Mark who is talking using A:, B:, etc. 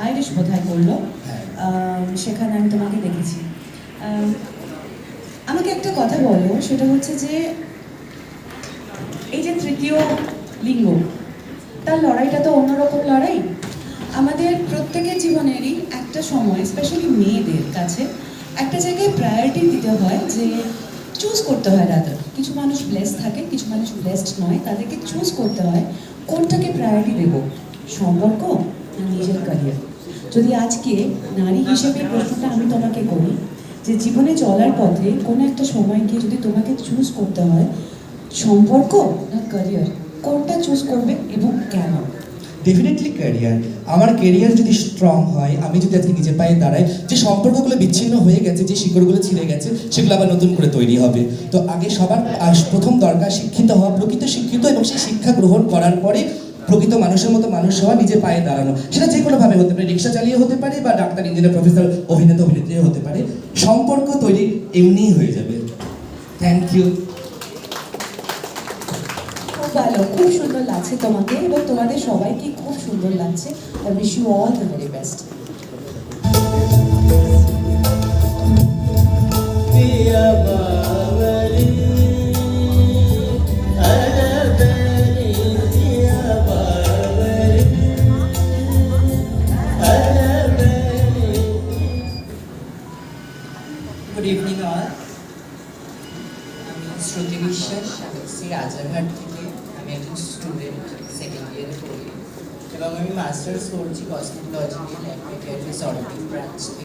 A: Irish বোধহয় করলো, সেখানে আমি তোমাকে দেখেছি। আমাকে একটা কথা বলো, সেটা হচ্ছে যে এই যে তৃতীয় লিঙ্গ, তার লড়াইটা তো অন্যরকম লড়াই। আমাদের প্রত্যেকের জীবনেরই একটা সময়, স্পেশালি মেয়েদের কাছে একটা জায়গায় প্রায়োরিটি দিতে হয়, যে চুজ করতে হয়। রাদার কিছু মানুষ ব্লেসড থাকে, কিছু মানুষ ব্লেসড নয়, তাদেরকে চুজ করতে হয় কোনটাকে প্রায়োরিটি দেব, সম্পর্ক না নিজের ক্যারিয়ার। যদি আজকে নারী হিসেবে প্রশ্নটা আমি তোমাকে করি, যে জীবনে চলার পথে কোনো একটা সময় গিয়ে যদি তোমাকে চুজ করতে হয় সম্পর্ক না ক্যারিয়ার, কোনটা চুজ করবে এবং কেন?
B: Definitely career. আমার ক্যারিয়ার যদি স্ট্রং হয়, আমি যদি আজকে নিজের পায়ে দাঁড়াই, যে সম্পর্কগুলো বিচ্ছিন্ন হয়ে গেছে, যে শিকড়গুলো ছিঁড়ে গেছে, সেগুলো আবার নতুন করে তৈরি হবে। তো আগে সবার প্রথম দরকার শিক্ষিত হওয়া, প্রকৃত শিক্ষিত, এবং সেই শিক্ষা গ্রহণ করার পরে প্রকৃত মানুষের মতো মানুষ হওয়া, নিজের পায়ে দাঁড়ানো। সেটা যে কোনোভাবে হতে পারে, রিক্সা চালিয়ে হতে পারে, বা ডাক্তার, ইঞ্জিনিয়ার, প্রফেসর, অভিনেতা, অভিনেত্রী হতে পারে। সম্পর্ক তৈরি এমনিই হয়ে যাবে। Thank you.
A: খুব ভালো, খুব সুন্দর লাগছে তোমাকে, এবং তোমাদের সবাইকে খুব সুন্দর লাগছে। I wish you all the very best.
C: Good evening all. আমি শ্রুতি বিশ্বাস, আমি রাজারহাট থেকে। আমি একজন স্টুডেন্ট, সেকেন্ড ইয়ারে পড়ি, এবং আমি মাস্টার্স করছি কসমেটোলজি নিয়ে, ল্যাবরেটরি ব্রাঞ্চ থেকে।